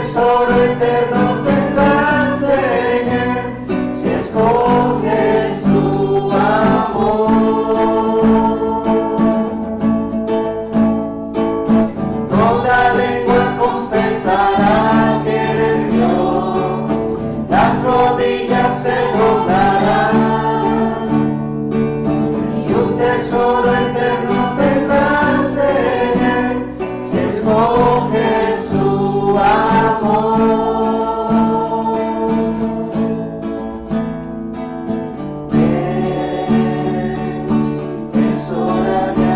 tesoro eterno tendrás en él, si escoges su amor. Toda lengua confesará que eres Dios, las rodillas se doblarán, y un tesoro eterno tendrás en él, si escoges su amor. Es hora de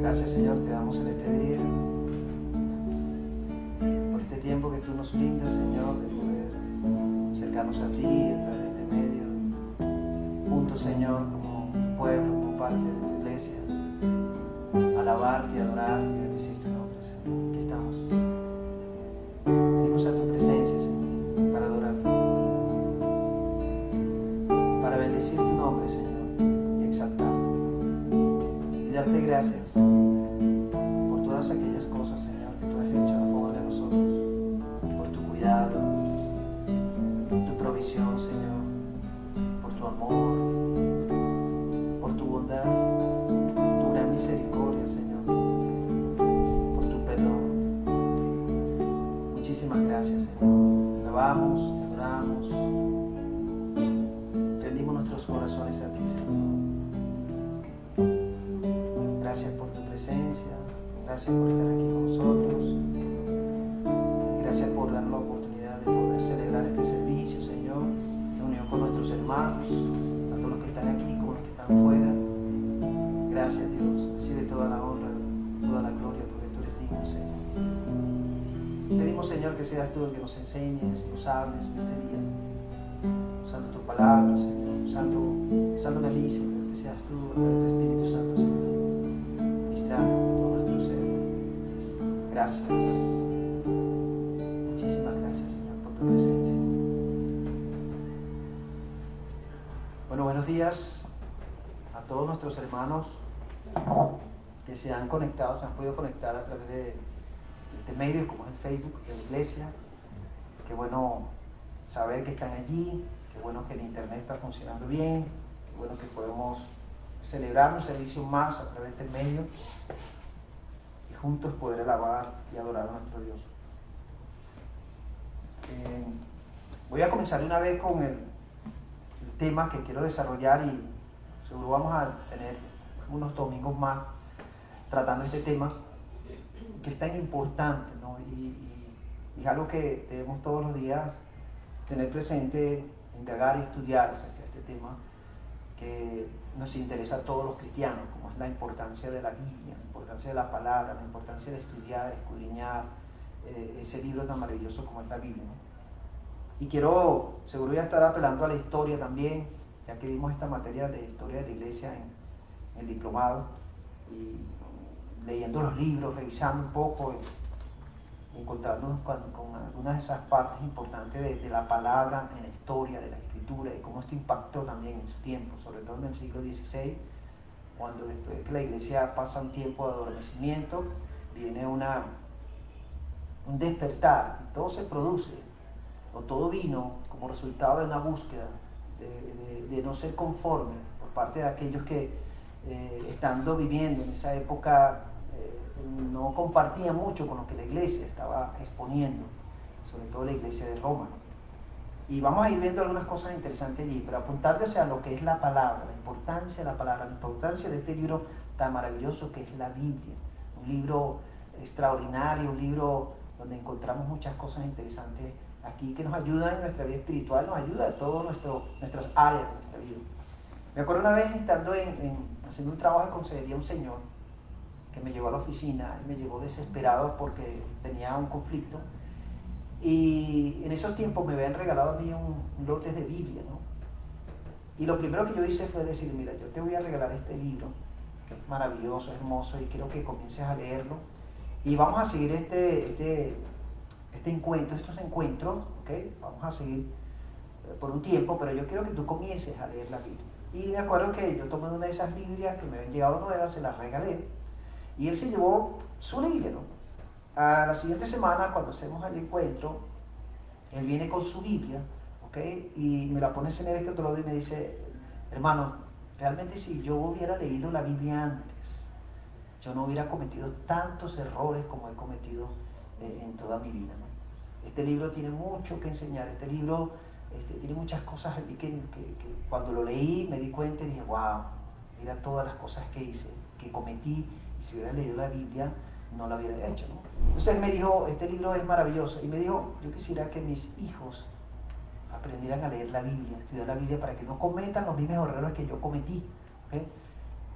Gracias, Señor, te damos en este día por este tiempo que tú nos brindas, Señor, de poder acercarnos a ti a través de este medio, juntos, Señor, como tu pueblo, como parte de tu iglesia, alabarte, adorarte y bendecir tu nombre, Señor. Aquí estamos. Venimos a tu presencia, Señor, para adorarte, para bendecir tu nombre, Señor, y exaltarte y darte gracias por todas aquellas cosas, Señor, que tú has hecho a favor de nosotros, por tu cuidado, tu provisión, Señor, por tu amor, por tu bondad, tu gran misericordia, Señor, por tu perdón. Muchísimas gracias, Señor. Te alabamos, te adoramos, rendimos nuestros corazones a ti, Señor. Gracias por tu presencia, gracias por estar aquí con nosotros, gracias por darnos la oportunidad de poder celebrar este servicio, Señor, en unión con nuestros hermanos, tanto los que están aquí como los que están fuera. Gracias, Dios, recibe toda la honra, toda la gloria, porque tú eres digno, Señor. Pedimos, Señor, que seas tú el que nos enseñes, nos hables en este día, usando tu palabra, Señor, usándome a mí, Señor, que seas tú a través de tu Espíritu Santo, Señor. Todo nuestro ser. Gracias. Muchísimas gracias, Señor, por tu presencia. Bueno, buenos días a todos nuestros hermanos que se han conectado, se han podido conectar a través de este medio, como es el Facebook de la iglesia. Qué bueno saber que están allí, qué bueno que el internet está funcionando bien, qué bueno que podemos celebrar un servicio más a través de este medio. Y juntos poder alabar y adorar a nuestro Dios. Voy a comenzar de una vez con el tema que quiero desarrollar y seguro vamos a tener unos domingos más tratando este tema que es tan importante, ¿no? Y es algo que debemos todos los días tener presente, indagar y estudiar acerca de este tema que nos interesa a todos los cristianos, como es la importancia de la Biblia, la importancia de la palabra, la importancia de estudiar, escudriñar ese libro tan maravilloso como es la Biblia, ¿no? Y quiero, seguro ya estar apelando a la historia también, ya que vimos esta materia de historia de la iglesia en el diplomado, y leyendo los libros, revisando un poco, encontrarnos con algunas de esas partes importantes de la palabra en la historia, de la escritura, y cómo esto impactó también en su tiempo, sobre todo en el siglo XVI, cuando después de que la iglesia pasa un tiempo de adormecimiento, viene un despertar, y todo se produce, o todo vino como resultado de una búsqueda, de no ser conforme por parte de aquellos que estando viviendo en esa época no compartían mucho con lo que la iglesia estaba exponiendo, sobre todo la iglesia de Roma. Y vamos a ir viendo algunas cosas interesantes allí, pero apuntándose a lo que es la palabra, la importancia de la palabra, la importancia de este libro tan maravilloso que es la Biblia, un libro extraordinario, un libro donde encontramos muchas cosas interesantes aquí que nos ayudan en nuestra vida espiritual, nos ayuda en todas nuestras áreas de nuestra vida. Me acuerdo una vez estando haciendo un trabajo de consejería, un señor que me llevó a la oficina y me llegó desesperado porque tenía un conflicto, y en esos tiempos me habían regalado a mí un lote de Biblia, ¿no? Y lo primero que yo hice fue decir, mira, yo te voy a regalar este libro que es maravilloso, hermoso, y quiero que comiences a leerlo, y vamos a seguir estos encuentros, ¿ok? Vamos a seguir por un tiempo, pero yo quiero que tú comiences a leer la Biblia. Y me acuerdo que yo tomé una de esas Biblias que me habían llegado nuevas, se las regalé, y él se llevó su Biblia, ¿no? A la siguiente semana, cuando hacemos el encuentro, él viene con su Biblia, ¿ok? Y me la pone en el escritorio y me dice, hermano, realmente si yo hubiera leído la Biblia antes, yo no hubiera cometido tantos errores como he cometido en toda mi vida, ¿no? Este libro tiene mucho que enseñar, este libro tiene muchas cosas allí que cuando lo leí me di cuenta y dije, wow, mira todas las cosas que hice, que cometí, y si hubiera leído la Biblia no lo hubiera hecho, ¿no? Entonces él me dijo, este libro es maravilloso, y me dijo, yo quisiera que mis hijos aprendieran a leer la Biblia, a estudiar la Biblia para que no cometan los mismos errores que yo cometí, ¿okay?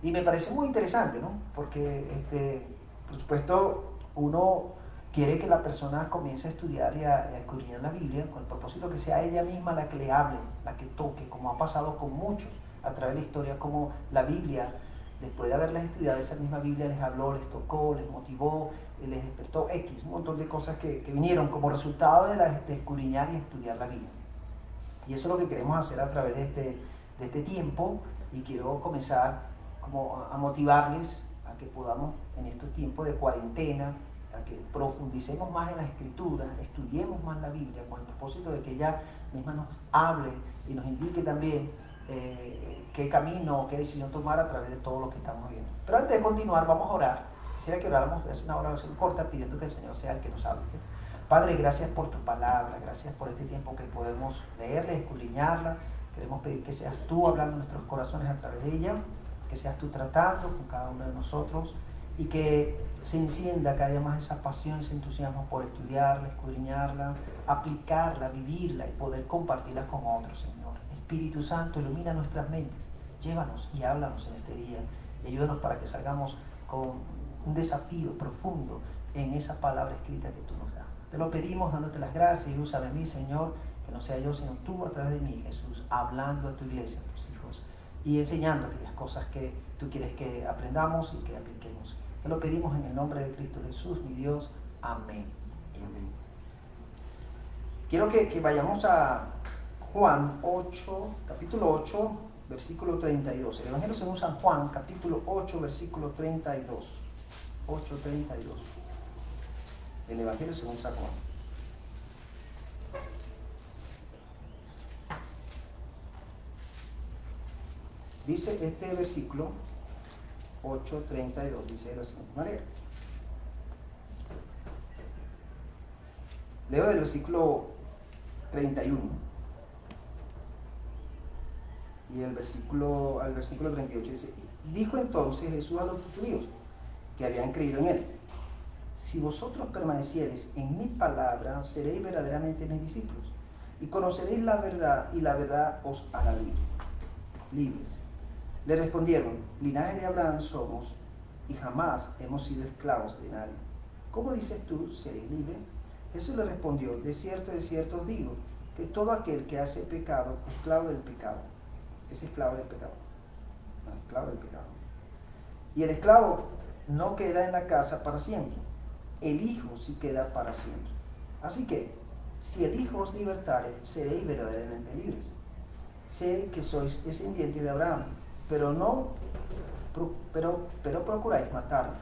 Y me parece muy interesante, ¿no? Porque, por supuesto, uno quiere que la persona comience a estudiar y a escudriñar la Biblia con el propósito que sea ella misma la que le hable, la que toque, como ha pasado con muchos a través de la historia, como la Biblia, después de haberlas estudiado, esa misma Biblia les habló, les tocó, les motivó, les despertó un montón de cosas que vinieron como resultado de escudriñar y estudiar la Biblia. Y eso es lo que queremos hacer a través de este tiempo, y quiero comenzar como a motivarles a que podamos en estos tiempos de cuarentena, a que profundicemos más en la Escritura, estudiemos más la Biblia con el propósito de que ella misma nos hable y nos indique también qué camino, qué decisión tomar a través de todo lo que estamos viendo. Pero antes de continuar, vamos a orar. Quisiera que oráramos, es una oración corta, pidiendo que el Señor sea el que nos hable. Padre, gracias por tu palabra, gracias por este tiempo que podemos leerla, escudriñarla. Queremos pedir que seas tú hablando en nuestros corazones a través de ella, que seas tú tratando con cada uno de nosotros, y que se encienda cada día más esa pasión, ese entusiasmo por estudiarla, escudriñarla, aplicarla, vivirla y poder compartirla con otros, Señor. Espíritu Santo, ilumina nuestras mentes, llévanos y háblanos en este día, y ayúdanos para que salgamos con un desafío profundo en esa palabra escrita que tú nos das. Te lo pedimos dándote las gracias, y úsame a mí, Señor, que no sea yo, sino tú a través de mí, Jesús, hablando a tu iglesia, a tus hijos, y enseñando aquellas cosas que tú quieres que aprendamos y que apliquemos. Te lo pedimos en el nombre de Cristo Jesús, mi Dios. Amén y amén. Quiero que vayamos a Juan 8, capítulo 8, versículo 32. El Evangelio según San Juan, capítulo 8, versículo 32. 8:32. El Evangelio según San Juan. Dice este versículo 8:32, dice de la siguiente manera: Leo del versículo 31 y al versículo 38 dice: dijo entonces Jesús a los judíos que habían creído en él: si vosotros permaneciereis en mi palabra, seréis verdaderamente mis discípulos, y conoceréis la verdad, y la verdad os hará libres. Le respondieron: linaje de Abraham somos, y jamás hemos sido esclavos de nadie. ¿Cómo dices tú, seréis libres? Jesús le respondió: de cierto os digo, que todo aquel que hace pecado, esclavo del pecado, es esclavo del pecado. No, esclavo del pecado. Y el esclavo no queda en la casa para siempre, el Hijo sí queda para siempre. Así que, si el Hijo os libertare, seréis verdaderamente libres. Sé que sois descendientes de Abraham, pero procuráis matarme,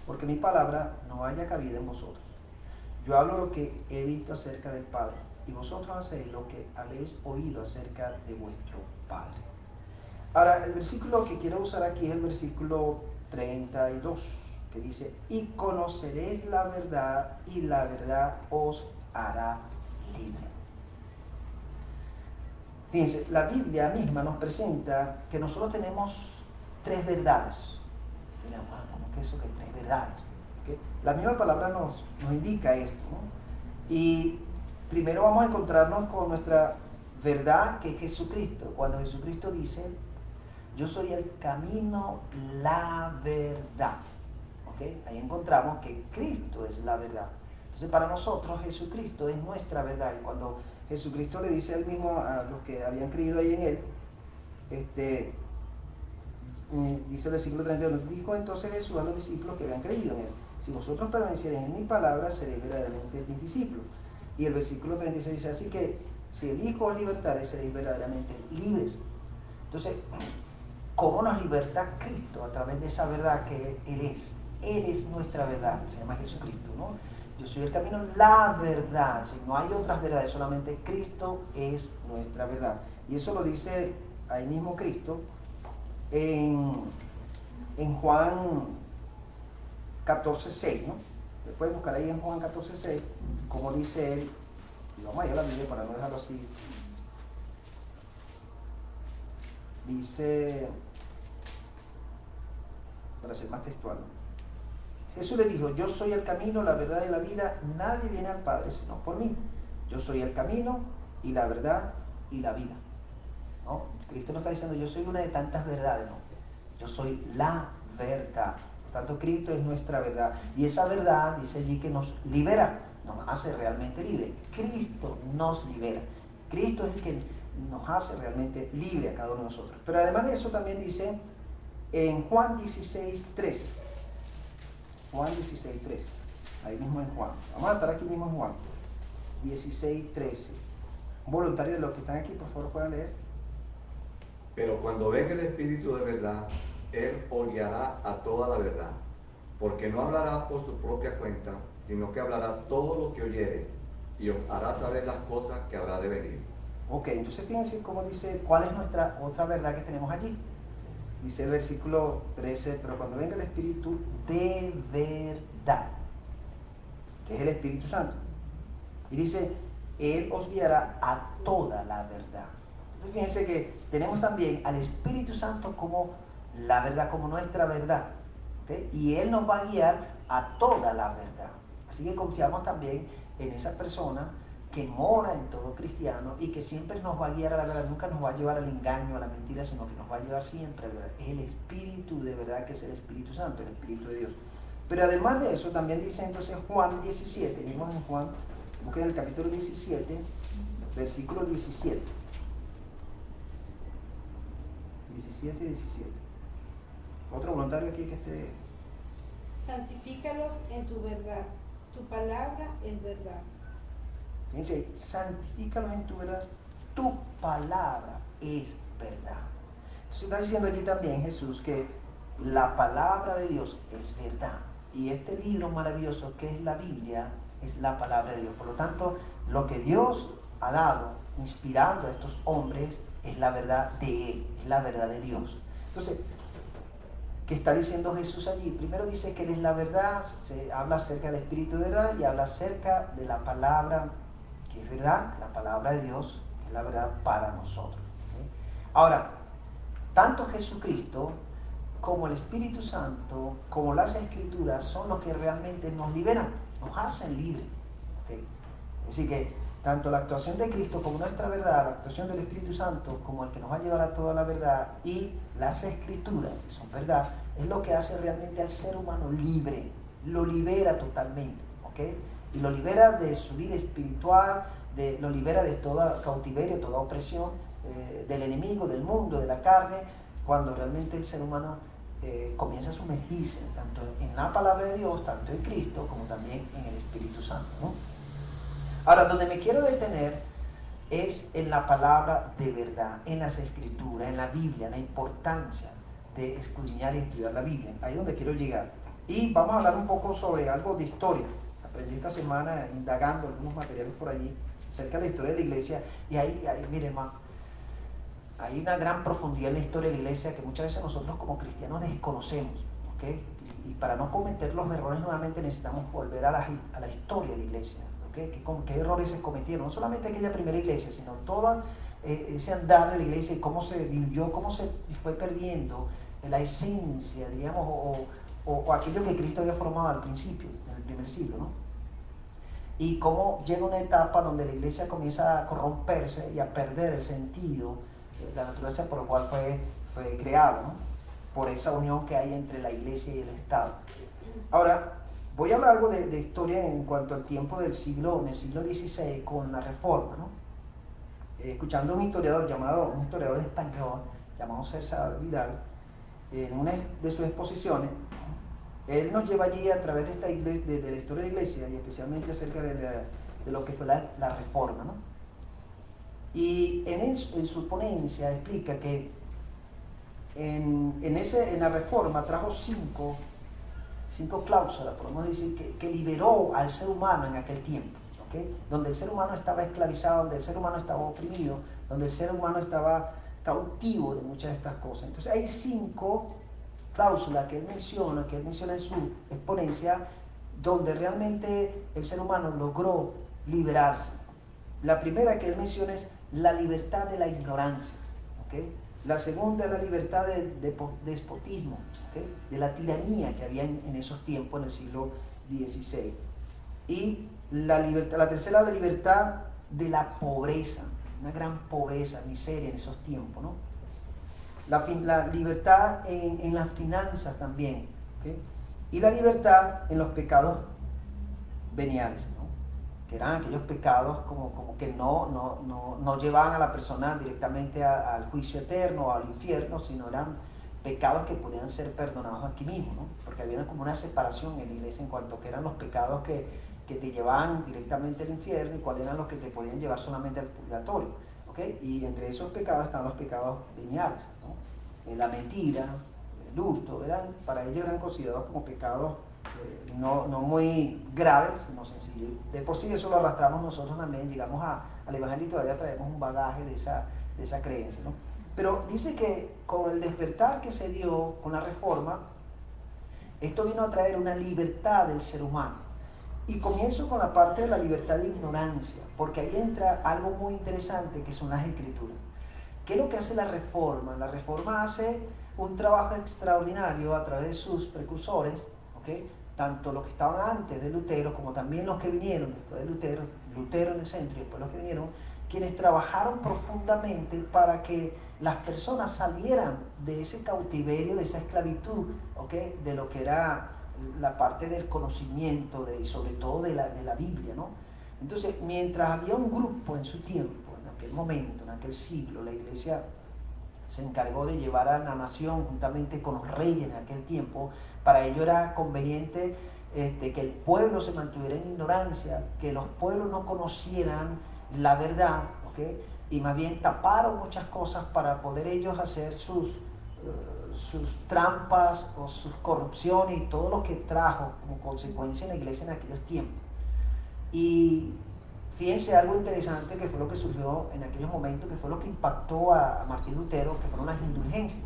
porque mi palabra no haya cabida en vosotros. Yo hablo lo que he visto acerca del Padre, y vosotros hacéis lo que habéis oído acerca de vuestro Padre. Ahora, el versículo que quiero usar aquí es el versículo 32, que dice: y conoceréis la verdad, y la verdad os hará libre. Fíjense, la Biblia misma nos presenta que nosotros tenemos tres verdades. Dirán: ¿cómo que eso que tres verdades? ¿Okay? La misma palabra nos indica esto, ¿no? Y primero vamos a encontrarnos con nuestra verdad, que es Jesucristo. Cuando Jesucristo dice: yo soy el camino, la verdad. ¿Okay? Ahí encontramos que Cristo es la verdad. Entonces, para nosotros Jesucristo es nuestra verdad. Y cuando Jesucristo le dice a él mismo, a los que habían creído ahí en él, dice el versículo 31, dijo entonces Jesús a los discípulos que habían creído en él: si vosotros permaneciereis en mi palabra, seréis verdaderamente mis discípulos. Y el versículo 36 dice: así que si el Hijo os libertare, seréis verdaderamente libres. Entonces, ¿cómo nos liberta Cristo? A través de esa verdad que Él es. Él es nuestra verdad, se llama Jesucristo, ¿no? Yo soy el camino, la verdad. Si no hay otras verdades, solamente Cristo es nuestra verdad. Y eso lo dice ahí mismo Cristo en Juan 14:6, ¿no? Pueden buscar ahí en Juan 14:6, como dice él. Y vamos a ir a la Biblia para no dejarlo así. Dice, para ser más textual, Jesús le dijo: yo soy el camino, la verdad y la vida, nadie viene al Padre sino por mí. Yo soy el camino y la verdad y la vida, ¿no? Cristo no está diciendo: yo soy una de tantas verdades, no. Yo soy la verdad. Por tanto, Cristo es nuestra verdad. Y esa verdad dice allí que nos libera, nos hace realmente libre. Cristo nos libera. Cristo es el que nos hace realmente libre a cada uno de nosotros. Pero además de eso también dice en Juan 16:13. Juan 16:13. Ahí mismo en Juan. Vamos a estar aquí mismo en Juan 16:13. Un voluntario de los que están aquí, por favor, puedan leer. Pero cuando venga el Espíritu de verdad, Él os guiará a toda la verdad, porque no hablará por su propia cuenta, sino que hablará todo lo que oyere, y os hará saber las cosas que habrá de venir. Ok, entonces fíjense cómo dice, ¿cuál es nuestra otra verdad que tenemos allí? Dice el versículo 13, pero cuando venga el Espíritu de verdad, que es el Espíritu Santo, y dice, Él os guiará a toda la verdad. Entonces fíjense que tenemos también al Espíritu Santo como la verdad, como nuestra verdad, ¿okay? Y Él nos va a guiar a toda la verdad. Así que confiamos también en esa persona que mora en todo cristiano y que siempre nos va a guiar a la verdad, nunca nos va a llevar al engaño, a la mentira, sino que nos va a llevar siempre a la verdad. Es el Espíritu de verdad, que es el Espíritu Santo, el Espíritu de Dios. Pero además de eso, también dice entonces Juan 17, mismo en Juan, busquen el capítulo 17, versículo 17. 17 y 17. Otro voluntario aquí que esté. Santifícalos en tu verdad, tu palabra es verdad. Fíjense, santifícalos en tu verdad, tu palabra es verdad. Entonces está diciendo allí también Jesús que la palabra de Dios es verdad. Y este libro maravilloso que es la Biblia es la palabra de Dios. Por lo tanto, lo que Dios ha dado, inspirando a estos hombres, es la verdad de Él, es la verdad de Dios. Entonces, que está diciendo Jesús allí. Primero dice que Él es la verdad, se habla acerca del Espíritu de verdad y habla acerca de la palabra que es verdad, la palabra de Dios, que es la verdad para nosotros. ¿Okay? Ahora, tanto Jesucristo como el Espíritu Santo, como las Escrituras, son los que realmente nos liberan, nos hacen libres. ¿Okay? Es decir que tanto la actuación de Cristo como nuestra verdad, la actuación del Espíritu Santo como el que nos va a llevar a toda la verdad, y las Escrituras, que son verdad, es lo que hace realmente al ser humano libre, lo libera totalmente, ¿ok? Y lo libera de su vida espiritual, lo libera de todo cautiverio, toda opresión del enemigo, del mundo, de la carne, cuando realmente el ser humano comienza a sumergirse tanto en la palabra de Dios, tanto en Cristo, como también en el Espíritu Santo, ¿no? Ahora, donde me quiero detener es en la palabra de verdad, en las Escrituras, en la Biblia, la importancia de escudriñar y estudiar la Biblia. Ahí es donde quiero llegar. Y vamos a hablar un poco sobre algo de historia. Aprendí esta semana indagando algunos materiales por allí acerca de la historia de la iglesia. Y ahí miren, hermano, hay una gran profundidad en la historia de la iglesia que muchas veces nosotros como cristianos desconocemos. ¿Okay? Y para no cometer los errores nuevamente necesitamos volver a la historia de la iglesia. ¿Okay? ¿Qué errores se cometieron? No solamente aquella primera iglesia, sino todo ese andar de la iglesia y cómo se diluyó, cómo se fue perdiendo la esencia, digamos, o aquello que Cristo había formado al principio, en el primer siglo, ¿no? Y cómo llega una etapa donde la iglesia comienza a corromperse y a perder el sentido, la naturaleza por la cual fue creado, ¿no? Por esa unión que hay entre la iglesia y el Estado. Ahora, voy a hablar algo de historia en cuanto al tiempo en el siglo XVI con la Reforma, ¿no? Escuchando a un historiador español llamado César Vidal, en una de sus exposiciones, él nos lleva allí a través de esta iglesia, de la historia de la iglesia y especialmente acerca de lo que fue la Reforma, ¿no? Y en su ponencia explica que en la Reforma trajo cinco cláusulas, podemos decir, que liberó al ser humano en aquel tiempo, ¿okay? Donde el ser humano estaba esclavizado, donde el ser humano estaba oprimido, donde el ser humano estaba cautivo de muchas de estas cosas. Entonces hay 5 cláusulas que él menciona en su exponencia, donde realmente el ser humano logró liberarse. La primera que él menciona es la libertad de la ignorancia, ¿okay? La segunda es la libertad del despotismo, ¿okay? De la tiranía que había en esos tiempos, en el siglo XVI. Y la tercera, la libertad de la pobreza, una gran pobreza, miseria en esos tiempos, ¿no? La libertad en las finanzas también, ¿okay? Y la libertad en los pecados veniales, ¿no? Que eran aquellos pecados como que no llevaban a la persona directamente al juicio eterno o al infierno, sino eran pecados que podían ser perdonados aquí mismo, ¿no? Porque había como una separación en la iglesia en cuanto a que eran los pecados que te llevaban directamente al infierno y cuáles eran los que te podían llevar solamente al purgatorio, ¿okay? Y entre esos pecados están los pecados veniales, ¿no? La mentira, el hurto, para ellos eran considerados como pecados no muy graves, sino sencillos. De por sí eso lo arrastramos nosotros también, llegamos al Evangelio y todavía traemos un bagaje de esa creencia, ¿no? Pero dice que con el despertar que se dio con la Reforma, esto vino a traer una libertad del ser humano. Y comienzo con la parte de la libertad de ignorancia, porque ahí entra algo muy interesante que son las Escrituras. ¿Qué es lo que hace la Reforma? La Reforma hace un trabajo extraordinario a través de sus precursores, ¿okay? Tanto los que estaban antes de Lutero como también los que vinieron después de Lutero en el centro y después los que vinieron, quienes trabajaron profundamente para que las personas salieran de ese cautiverio, de esa esclavitud, ¿okay? De lo que era la parte del conocimiento, y sobre todo de la Biblia, ¿no? Entonces, mientras había un grupo en su tiempo, en aquel momento, en aquel siglo, la iglesia se encargó de llevar a la nación juntamente con los reyes en aquel tiempo. Para ello era conveniente que el pueblo se mantuviera en ignorancia, que los pueblos no conocieran la verdad, ¿okay? Y más bien taparon muchas cosas para poder ellos hacer sus trampas o sus corrupciones y todo lo que trajo como consecuencia en la iglesia en aquellos tiempos. Y fíjense algo interesante que fue lo que surgió en aquellos momentos, que fue lo que impactó a Martín Lutero, que fueron las indulgencias.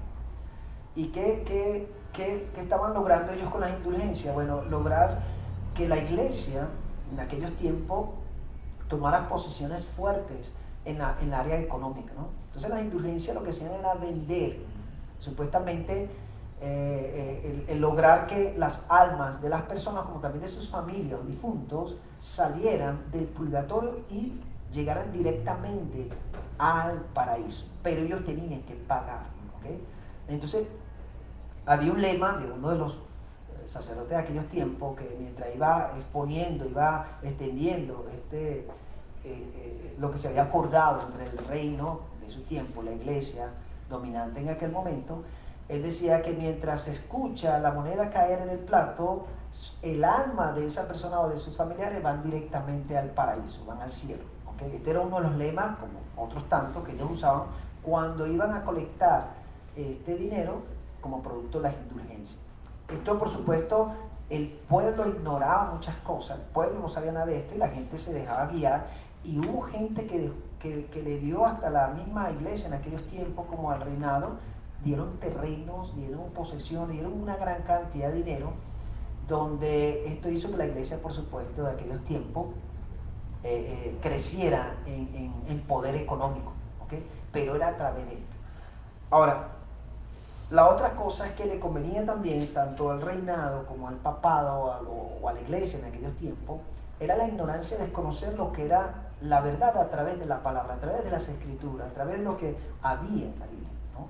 ¿Y qué ¿qué estaban logrando ellos con las indulgencias? Bueno, lograr que la iglesia en aquellos tiempos tomara posiciones fuertes en la área económica, ¿no? Entonces las indulgencias lo que hacían era vender, supuestamente el lograr que las almas de las personas, como también de sus familias o difuntos, salieran del purgatorio y llegaran directamente al paraíso, pero ellos tenían que pagar, ¿ok? Entonces había un lema de uno de los sacerdotes de aquellos tiempos que mientras iba exponiendo, iba extendiendo lo que se había acordado entre el reino de su tiempo, la iglesia dominante en aquel momento, él decía que mientras se escucha la moneda caer en el plato, el alma de esa persona o de sus familiares van directamente al paraíso, van al cielo. ¿Okay? Este era uno de los lemas, como otros tantos que ellos usaban, cuando iban a colectar este dinero como producto de las indulgencias. Esto, por supuesto, el pueblo ignoraba muchas cosas, el pueblo no sabía nada de esto y la gente se dejaba guiar, y hubo gente que le dio hasta la misma iglesia en aquellos tiempos, como al reinado, dieron terrenos, dieron posesiones, dieron una gran cantidad de dinero, donde esto hizo que la iglesia, por supuesto, de aquellos tiempos creciera en poder económico, ¿okay? Pero era a través de esto. Ahora, la otra cosa es que le convenía también tanto al reinado como al papado o a la iglesia en aquellos tiempos, era la ignorancia, desconocer lo que era la verdad a través de la palabra, a través de las escrituras, a través de lo que había en la Biblia, ¿no?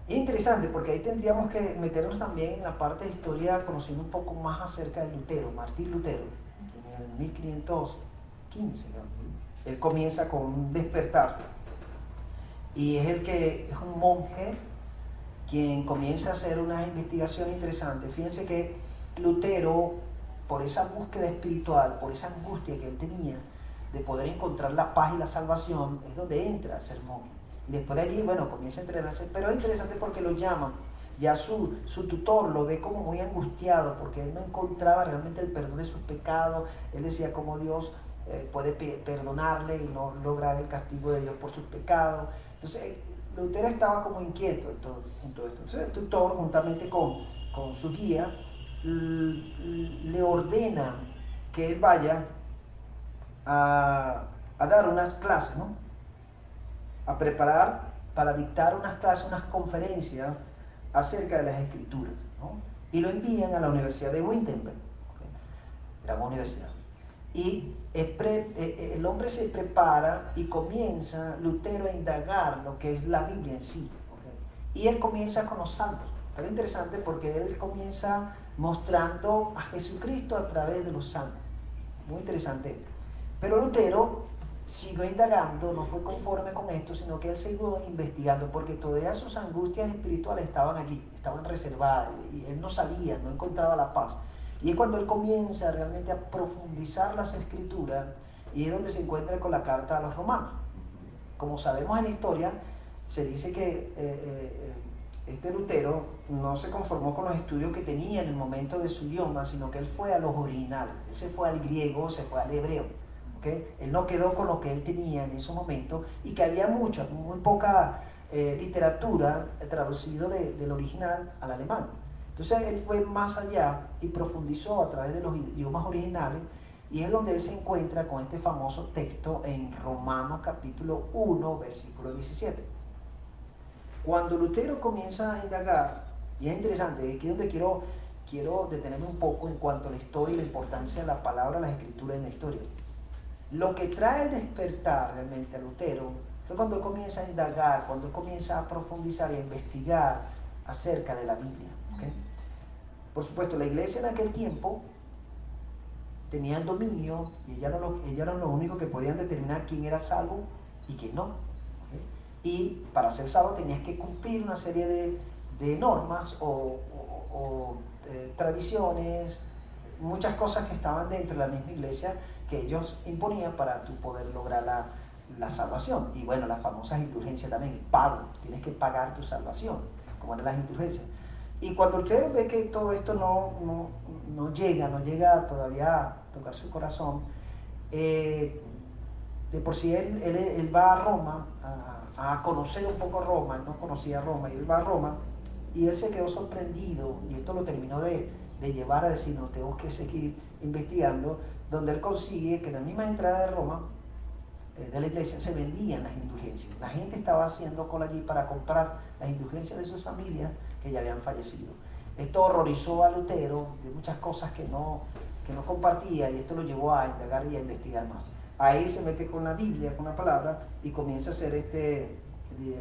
Es interesante porque ahí tendríamos que meternos también en la parte de historia, conociendo un poco más acerca de Lutero, Martín Lutero, en el 1515, ¿no? Él comienza con un despertar y es un monje quien comienza a hacer una investigación interesante. Fíjense que Lutero, por esa búsqueda espiritual, por esa angustia que él tenía de poder encontrar la paz y la salvación, es donde entra a ser monje. Y después de allí, bueno, comienza a entrenarse, pero es interesante porque lo llaman, ya su tutor lo ve como muy angustiado, porque él no encontraba realmente el perdón de sus pecados. Él decía cómo Dios puede perdonarle y no lograr el castigo de Dios por sus pecados. Entonces, Lutero estaba como inquieto en todo esto. Entonces el tutor, juntamente con su guía, le ordena que él vaya a dar unas clases, ¿no? A preparar para dictar unas clases, unas conferencias acerca de las escrituras, ¿no? Y lo envían a la Universidad de Wittenberg, ¿okay? Era una universidad. Y el hombre se prepara y comienza Lutero a indagar lo que es la Biblia en sí, ¿okay? Y él comienza con los santos. Es interesante porque él comienza mostrando a Jesucristo a través de los santos. Muy interesante. Pero Lutero siguió indagando, no fue conforme con esto, sino que él siguió investigando, porque todas sus angustias espirituales estaban allí, estaban reservadas, y él no salía, no encontraba la paz. Y es cuando él comienza realmente a profundizar las escrituras, y es donde se encuentra con la carta a los romanos. Como sabemos en la historia, se dice que este Lutero no se conformó con los estudios que tenía en el momento de su idioma, sino que él fue a los originales, él se fue al griego, se fue al hebreo, ¿okay? Él no quedó con lo que él tenía en ese momento, y que había muy poca literatura traducida del original al alemán. Entonces él fue más allá y profundizó a través de los idiomas originales, y es donde él se encuentra con este famoso texto en Romanos capítulo 1, versículo 17. Cuando Lutero comienza a indagar, y es interesante, aquí es donde quiero detenerme un poco en cuanto a la historia y la importancia de la palabra, las escrituras en la historia. Lo que trae el despertar realmente a Lutero fue cuando él comienza a indagar, cuando él comienza a profundizar y a investigar acerca de la Biblia, ¿okay? Por supuesto, la iglesia en aquel tiempo tenía el dominio, y ellos eran los únicos que podían determinar quién era salvo y quién no, ¿okay? Y para ser salvo tenías que cumplir una serie de normas o tradiciones, muchas cosas que estaban dentro de la misma iglesia que ellos imponían para tú poder lograr la salvación. Y bueno, las famosas indulgencias también, el pago, tienes que pagar tu salvación, como eran las indulgencias. Y cuando usted ve que todo esto no llega todavía a tocar su corazón, de por sí él va a Roma, a conocer un poco Roma. Él no conocía Roma, y él va a Roma, Y él se quedó sorprendido, y esto lo terminó de llevar a decir, no, tengo que seguir investigando, donde él consigue que en la misma entrada de Roma, de la iglesia, se vendían las indulgencias. La gente estaba haciendo cola allí para comprar las indulgencias de sus familias que ya habían fallecido. Esto horrorizó a Lutero de muchas cosas que no compartía, y esto lo llevó a indagar y a investigar más. Ahí se mete con la Biblia, con la palabra, y comienza a hacer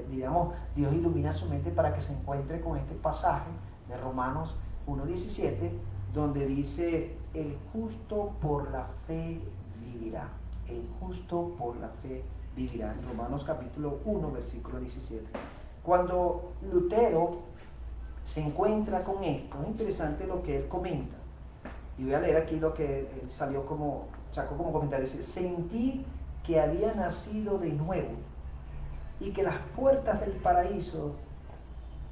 digamos, Dios ilumina su mente para que se encuentre con este pasaje de Romanos 1:17, donde dice, el justo por la fe vivirá. El justo por la fe vivirá. En Romanos capítulo 1, versículo 17. Cuando Lutero se encuentra con esto, es interesante lo que él comenta. Y voy a leer aquí lo que él sacó como comentario. Dice, sentí que había nacido de nuevo y que las puertas del paraíso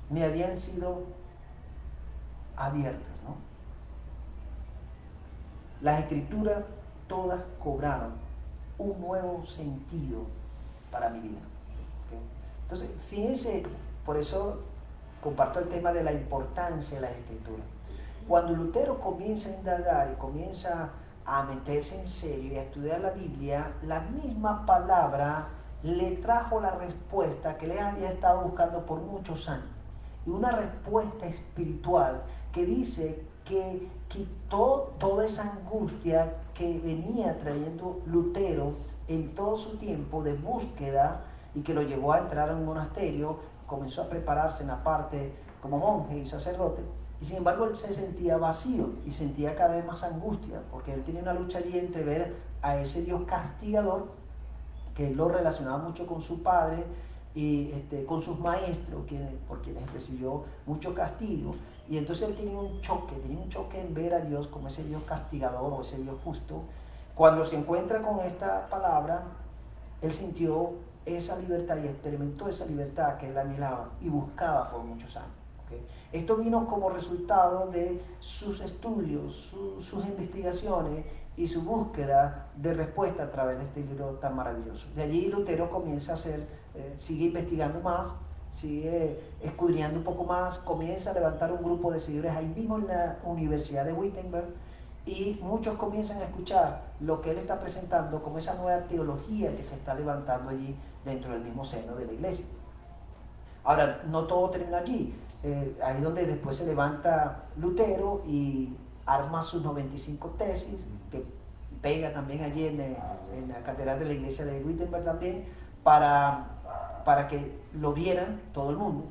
me habían sido abiertas, ¿no? Las escrituras todas cobraron un nuevo sentido para mi vida. ¿Okay? Entonces, fíjense, por eso comparto el tema de la importancia de las escrituras. Cuando Lutero comienza a indagar y comienza a meterse en serio y a estudiar la Biblia, la misma palabra le trajo la respuesta que le había estado buscando por muchos años. Y una respuesta espiritual que dice que quitó toda esa angustia que venía trayendo Lutero en todo su tiempo de búsqueda, y que lo llevó a entrar en un monasterio, comenzó a prepararse en la parte como monje y sacerdote, y sin embargo él se sentía vacío y sentía cada vez más angustia, porque él tenía una lucha allí entre ver a ese Dios castigador, que él lo relacionaba mucho con su padre y con sus maestros, por quienes recibió mucho castigo, y entonces él tenía un choque en ver a Dios como ese Dios castigador o ese Dios justo. Cuando se encuentra con esta palabra, él sintió esa libertad y experimentó esa libertad que él anhelaba y buscaba por muchos años. ¿Okay? Esto vino como resultado de sus estudios, sus investigaciones y su búsqueda de respuesta a través de este libro tan maravilloso. De allí Lutero comienza a sigue investigando más, sigue escudriñando un poco más, comienza a levantar un grupo de seguidores ahí mismo en la Universidad de Wittenberg, y muchos comienzan a escuchar lo que él está presentando como esa nueva teología que se está levantando allí dentro del mismo seno de la iglesia. Ahora, no todo termina allí. Ahí es donde después se levanta Lutero y arma sus 95 tesis, que pega también allí en la catedral de la iglesia de Wittenberg también, para que lo vieran todo el mundo.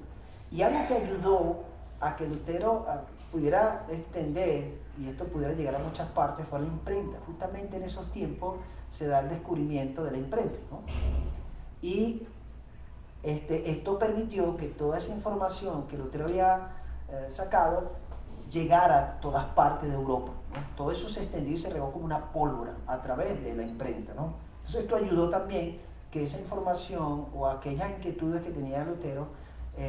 Y algo que ayudó a que Lutero pudiera extender, y esto pudiera llegar a muchas partes, fue la imprenta. Justamente en esos tiempos se da el descubrimiento de la imprenta, ¿no? Y esto permitió que toda esa información que Lutero había sacado llegara a todas partes de Europa, ¿no? Todo eso se extendió y se regó como una pólvora a través de la imprenta, ¿no? Entonces esto ayudó también que esa información o aquellas inquietudes que tenía Lutero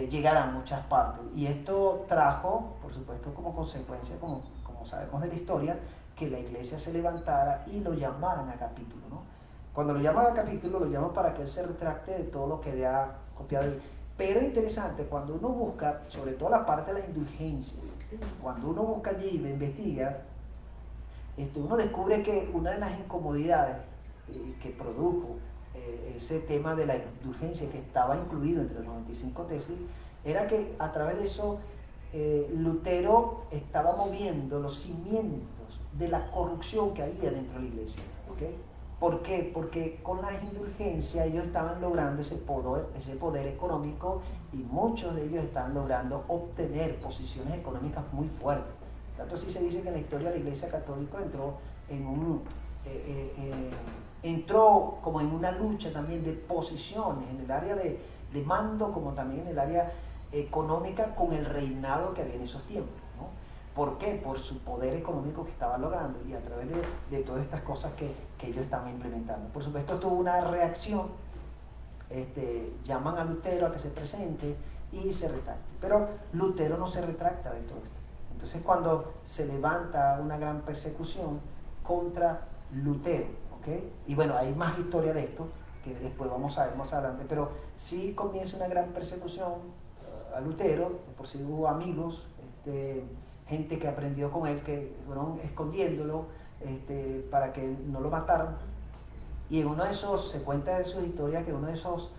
llegaran a muchas partes. Y esto trajo, por supuesto, como consecuencia, como sabemos de la historia, que la iglesia se levantara y lo llamaran a capítulo, ¿no? Cuando lo llaman a capítulo, lo llaman para que él se retracte de todo lo que había copiado. Pero es interesante, cuando uno busca, sobre todo la parte de la indulgencia, cuando uno busca allí y investiga, uno descubre que una de las incomodidades que produjo ese tema de la indulgencia, que estaba incluido entre los 95 tesis, era que a través de eso Lutero estaba moviendo los cimientos de la corrupción que había dentro de la iglesia. ¿Okay? ¿Por qué? Porque con la indulgencia ellos estaban logrando ese poder económico, y muchos de ellos estaban logrando obtener posiciones económicas muy fuertes. Tanto así se dice que en la historia de la Iglesia Católica entró como en una lucha también de posiciones en el área de mando, como también en el área económica, con el reinado que había en esos tiempos, ¿no? ¿Por qué? Por su poder económico que estaba logrando, y a través de todas estas cosas que ellos estaban implementando. Por supuesto, tuvo una reacción, llaman a Lutero a que se presente y se retracte, pero Lutero no se retracta de todo esto. Entonces, cuando se levanta una gran persecución contra Lutero, ¿okay? Y bueno, hay más historia de esto que después vamos a ver más adelante, pero sí comienza una gran persecución a Lutero, por si hubo amigos, gente que aprendió con él, que fueron escondiéndolo para que no lo mataran. Y en uno de esos, se cuenta de su historia, que en uno de esos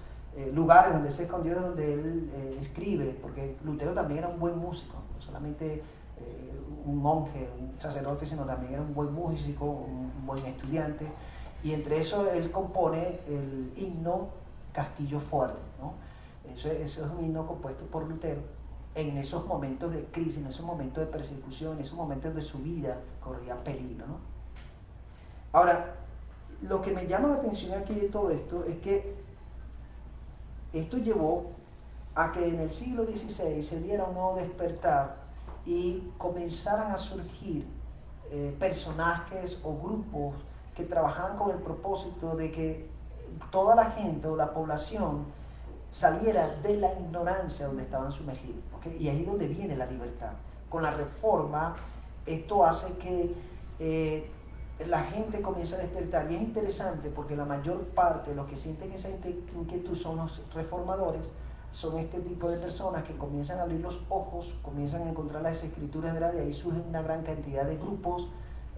lugares donde se escondió es donde él escribe, porque Lutero también era un buen músico, no solamente un monje, un sacerdote, sino también era un buen músico, un buen estudiante. Y entre eso él compone el himno Castillo Fuerte, ¿no? Eso es un himno compuesto por Lutero en esos momentos de crisis, en esos momentos de persecución, en esos momentos de su vida corría peligro, ¿no? Ahora, lo que me llama la atención aquí de todo esto es que esto llevó a que en el siglo XVI se diera un nuevo despertar y comenzaran a surgir personajes o grupos que trabajaran con el propósito de que toda la gente o la población saliera de la ignorancia donde estaban sumergidos, ¿okay? Y ahí es donde viene la libertad. Con la reforma, esto hace que la gente comienza a despertar. Y es interesante porque la mayor parte de los que sienten esa inquietud son los reformadores, son este tipo de personas que comienzan a abrir los ojos, comienzan a encontrar las escrituras, ¿verdad? De ahí surgen una gran cantidad de grupos,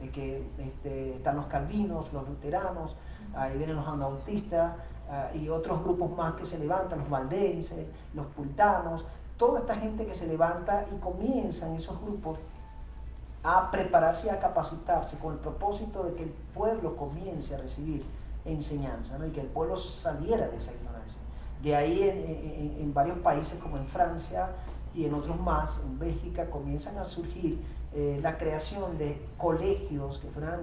están los calvinos, los luteranos, ahí vienen los anabautistas, y otros grupos más que se levantan, los valdenses, los puritanos, toda esta gente que se levanta y comienzan esos grupos a prepararse y a capacitarse con el propósito de que el pueblo comience a recibir enseñanza, ¿no? Y que el pueblo saliera de esa ignorancia. De ahí en varios países como en Francia y en otros más, en Bélgica, comienzan a surgir la creación de colegios que fueran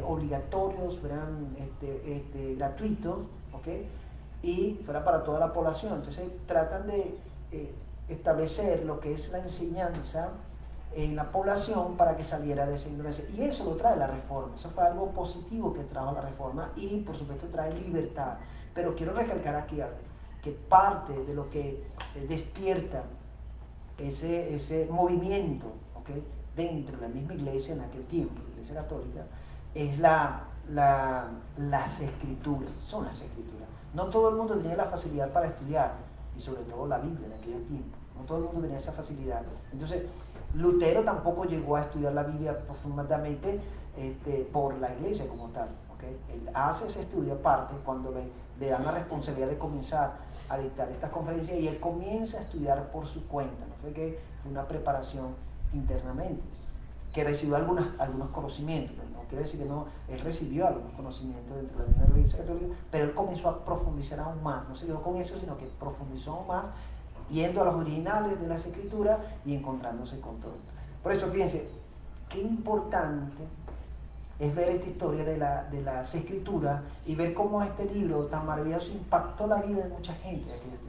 obligatorios, fueran gratuitos, ¿okay? Y fuera para toda la población. Entonces tratan de establecer lo que es la enseñanza en la población para que saliera de esa ignorancia. Y eso lo trae la reforma. Eso fue algo positivo que trajo la reforma y por supuesto trae libertad. Pero quiero recalcar aquí algo, que parte de lo que despierta ese movimiento, ¿okay? Dentro de la misma iglesia en aquel tiempo, la iglesia católica, es las escrituras, son las escrituras. No todo el mundo tenía la facilidad para estudiar, y sobre todo la Biblia en aquel tiempo, no todo el mundo tenía esa facilidad. Entonces, Lutero tampoco llegó a estudiar la Biblia profundamente por la iglesia como tal, ¿okay? Él hace ese estudio aparte cuando le dan la responsabilidad de comenzar a dictar estas conferencias y él comienza a estudiar por su cuenta, no fue que fue una preparación internamente, que recibió algunos conocimientos, no quiere decir que no, él recibió algunos conocimientos dentro de la misma iglesia católica, pero él comenzó a profundizar aún más, no se quedó con eso, sino que profundizó aún más, yendo a los originales de las escrituras y encontrándose con todo esto. Por eso, fíjense, qué importante es ver esta historia de las escrituras y ver cómo este libro tan maravilloso impactó la vida de mucha gente de aquel tiempo.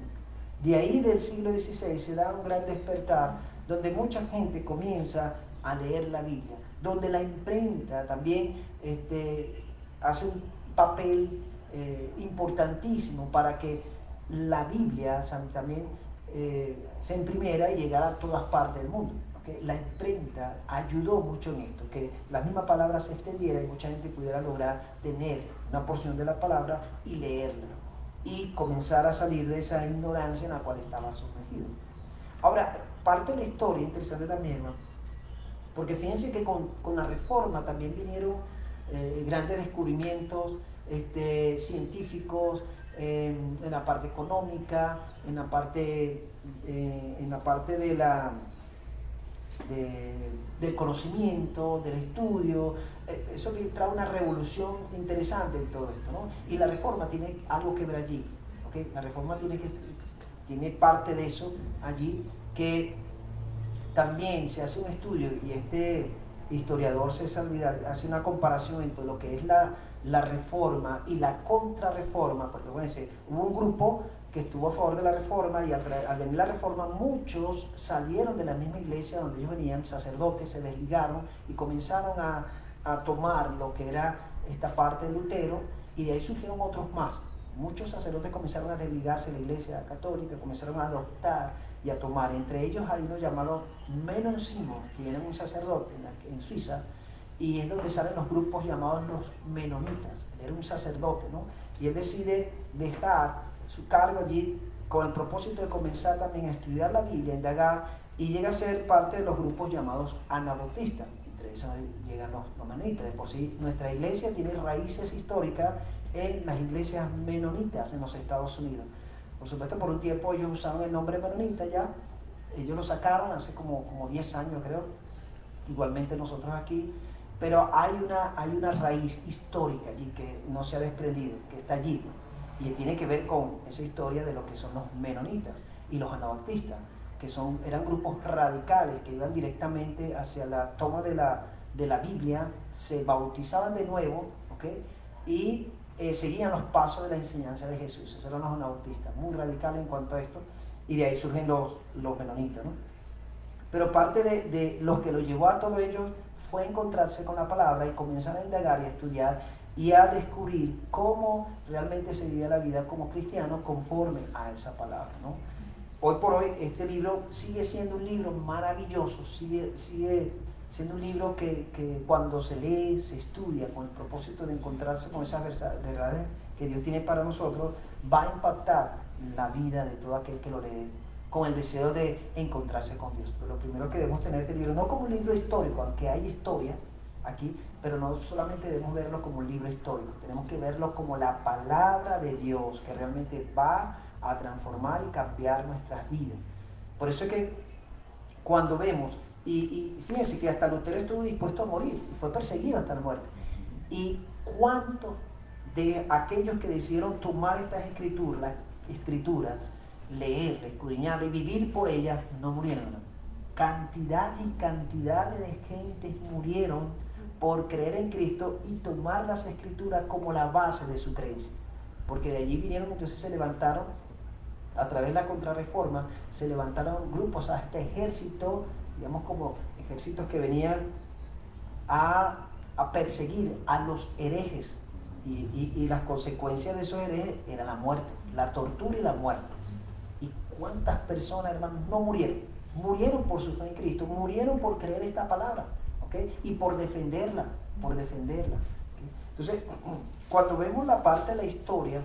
De ahí del siglo XVI se da un gran despertar donde mucha gente comienza a leer la Biblia, donde la imprenta también hace un papel importantísimo para que la Biblia también se imprimiera y llegara a todas partes del mundo. ¿Okay? La imprenta ayudó mucho en esto, que la misma palabra se extendiera y mucha gente pudiera lograr tener una porción de la palabra y leerla y comenzar a salir de esa ignorancia en la cual estaba sumergido. Ahora, parte de la historia interesante también, ¿no? Porque fíjense que con la reforma también vinieron grandes descubrimientos científicos, en la parte económica, en la parte del conocimiento, del estudio. Eso trae una revolución interesante en todo esto, ¿no? Y la reforma tiene algo que ver allí, ¿okay? La reforma tiene parte de eso allí, que también se hace un estudio y este historiador César Vidal hace una comparación entre lo que es la reforma y la contrarreforma, porque bueno, hubo un grupo que estuvo a favor de la reforma y al venir la reforma muchos salieron de la misma iglesia donde ellos venían, sacerdotes, se desligaron y comenzaron a tomar lo que era esta parte de Lutero y de ahí surgieron otros más. Muchos sacerdotes comenzaron a desligarse de la iglesia católica, comenzaron a adoptar y a tomar, entre ellos hay uno llamado Menon Simon, que era un sacerdote en Suiza, y es donde salen los grupos llamados los menonitas. Él era un sacerdote, ¿no? Y él decide dejar su cargo allí con el propósito de comenzar también a estudiar la Biblia, a indagar, y llega a ser parte de los grupos llamados anabautistas. Entre esos llegan los menonitas. De por sí, nuestra iglesia tiene raíces históricas en las iglesias menonitas en los Estados Unidos. Por supuesto, por un tiempo ellos usaron el nombre menonita ya, ellos lo sacaron hace como 10 años creo, igualmente nosotros aquí, pero hay una raíz histórica allí que no se ha desprendido, que está allí, y tiene que ver con esa historia de lo que son los menonitas y los anabautistas, que eran grupos radicales que iban directamente hacia la toma de la Biblia, se bautizaban de nuevo, ¿okay? Y seguían los pasos de la enseñanza de Jesús. Esos eran los anabautistas, muy radicales en cuanto a esto, y de ahí surgen los menonitas, ¿no? Pero parte de lo que lo llevó a todo ello fue encontrarse con la palabra y comenzar a indagar y a estudiar y a descubrir cómo realmente se vivía la vida como cristiano conforme a esa palabra, ¿no? Hoy por hoy este libro sigue siendo un libro maravilloso, sigue siendo un libro que cuando se lee, se estudia con el propósito de encontrarse con esas verdades que Dios tiene para nosotros, va a impactar la vida de todo aquel que lo lee con el deseo de encontrarse con Dios. Pero lo primero que debemos tener este libro, no como un libro histórico, aunque hay historia aquí, pero no solamente debemos verlo como un libro histórico, tenemos que verlo como la palabra de Dios que realmente va a transformar y cambiar nuestras vidas. Por eso es que cuando vemos, y fíjense que hasta Lutero estuvo dispuesto a morir, y fue perseguido hasta la muerte. ¿Y cuántos de aquellos que decidieron tomar estas escrituras, leerlas, escudriñarlas y vivir por ellas, no murieron? Cantidades y cantidades de gente murieron por creer en Cristo y tomar las escrituras como la base de su creencia. Porque de allí vinieron, entonces se levantaron, a través de la Contrarreforma, se levantaron grupos, hasta ejércitos, digamos como ejércitos que venían a perseguir a los herejes. Y las consecuencias de esos herejes era la muerte, la tortura y la muerte. ¿Y cuántas personas, hermanos, no murieron? Murieron por su fe en Cristo, murieron por creer esta palabra, ¿okay? Y por defenderla, ¿okay? Entonces, cuando vemos la parte de la historia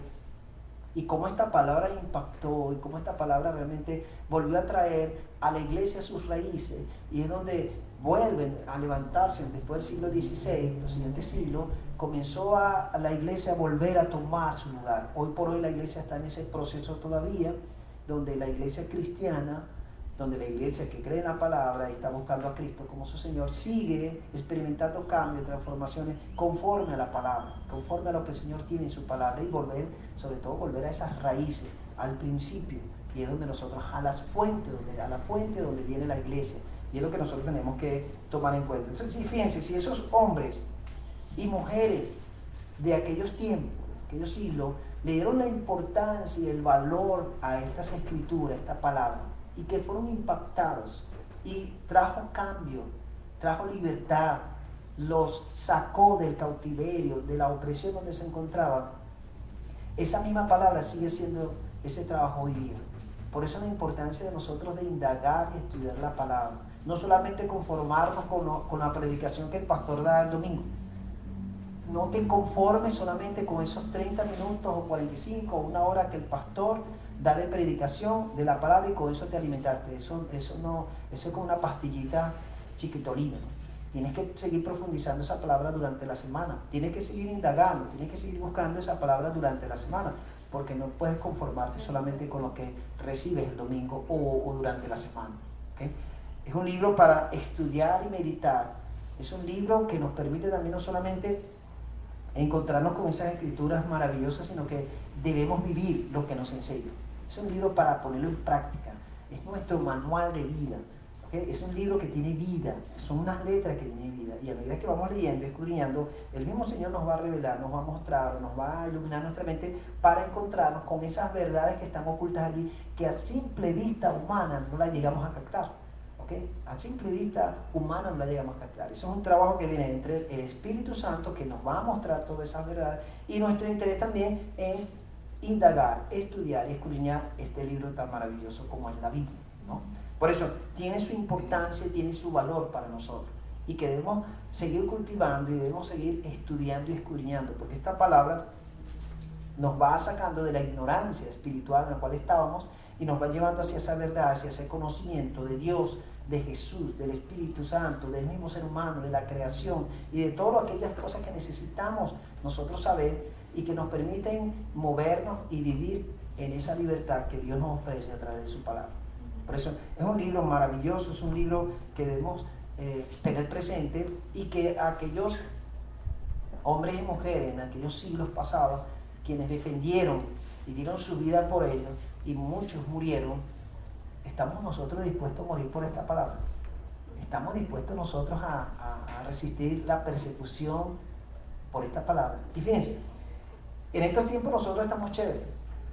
y cómo esta palabra impactó y cómo esta palabra realmente volvió a traer a la iglesia sus raíces, y es donde vuelven a levantarse después del siglo XVI, los siguientes siglos, comenzó a la iglesia a volver a tomar su lugar. Hoy por hoy la iglesia está en ese proceso todavía, donde la iglesia cristiana, donde la iglesia que cree en la palabra y está buscando a Cristo como su Señor, sigue experimentando cambios, transformaciones conforme a la palabra, conforme a lo que el Señor tiene en su palabra, y sobre todo volver a esas raíces, al principio, y es donde nosotros, a la fuente donde viene la iglesia, y es lo que nosotros tenemos que tomar en cuenta. Entonces, fíjense, si esos hombres y mujeres de aquellos tiempos, aquellos siglos, le dieron la importancia y el valor a estas escrituras, esta palabra, y que fueron impactados, y trajo cambio, trajo libertad, los sacó del cautiverio, de la opresión donde se encontraban, esa misma palabra sigue siendo ese trabajo hoy día. Por eso la importancia de nosotros de indagar y estudiar la palabra, no solamente conformarnos con la predicación que el pastor da el domingo. No te conformes solamente con esos 30 minutos o 45 o una hora que el pastor da de predicación de la palabra y con eso te alimentaste. Eso es como una pastillita chiquitolina, ¿no? Tienes que seguir profundizando esa palabra durante la semana. Tienes que seguir indagando, tienes que seguir buscando esa palabra durante la semana, porque no puedes conformarte solamente con lo que recibes el domingo o durante la semana, ¿okay? Es un libro para estudiar y meditar. Es un libro que nos permite también no solamente encontrarnos con esas escrituras maravillosas, sino que debemos vivir lo que nos enseña. Es un libro para ponerlo en práctica. Es nuestro manual de vida, ¿okay? Es un libro que tiene vida, son unas letras que tienen vida, y a medida que vamos leyendo, escudriñando, el mismo Señor nos va a revelar, nos va a mostrar, nos va a iluminar nuestra mente para encontrarnos con esas verdades que están ocultas allí, que a simple vista humana no las llegamos a captar, ¿okay? A simple vista humana no la llegamos a captar. Eso es un trabajo que viene entre el Espíritu Santo, que nos va a mostrar todas esas verdades, y nuestro interés también en indagar, estudiar y escudriñar este libro tan maravilloso como es la Biblia, ¿no? Por eso tiene su importancia, tiene su valor para nosotros, y que debemos seguir cultivando y debemos seguir estudiando y escudriñando, porque esta palabra nos va sacando de la ignorancia espiritual en la cual estábamos y nos va llevando hacia esa verdad, hacia ese conocimiento de Dios, de Jesús, del Espíritu Santo, del mismo ser humano, de la creación y de todas aquellas cosas que necesitamos nosotros saber y que nos permiten movernos y vivir en esa libertad que Dios nos ofrece a través de su palabra. Por eso es un libro maravilloso, es un libro que debemos tener presente y que aquellos hombres y mujeres en aquellos siglos pasados, quienes defendieron y dieron su vida por ellos y muchos murieron, ¿estamos nosotros dispuestos a morir por esta palabra? ¿Estamos dispuestos nosotros a resistir la persecución por esta palabra? Y fíjense, en estos tiempos nosotros estamos chéveres,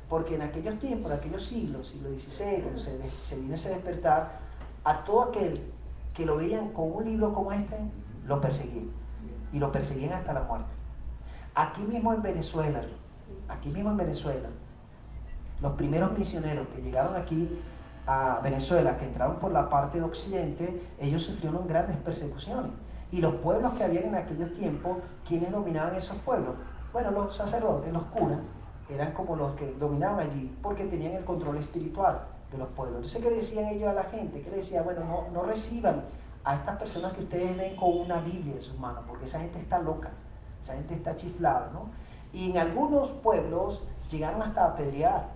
porque en aquellos tiempos, en aquellos siglos, siglo XVI, cuando se vino ese despertar, a todo aquel que lo veían con un libro como este, lo perseguían. Y lo perseguían hasta la muerte. Aquí mismo en Venezuela, los primeros misioneros que llegaron aquí a Venezuela, que entraron por la parte de Occidente, ellos sufrieron grandes persecuciones. Y los pueblos que habían en aquellos tiempos, ¿quiénes dominaban esos pueblos? Bueno, los sacerdotes, los curas, eran como los que dominaban allí, porque tenían el control espiritual de los pueblos. Entonces, ¿qué decían ellos a la gente? ¿Qué decían? Bueno, no reciban a estas personas que ustedes ven con una Biblia en sus manos, porque esa gente está loca, esa gente está chiflada, ¿no? Y en algunos pueblos llegaron hasta apedrear,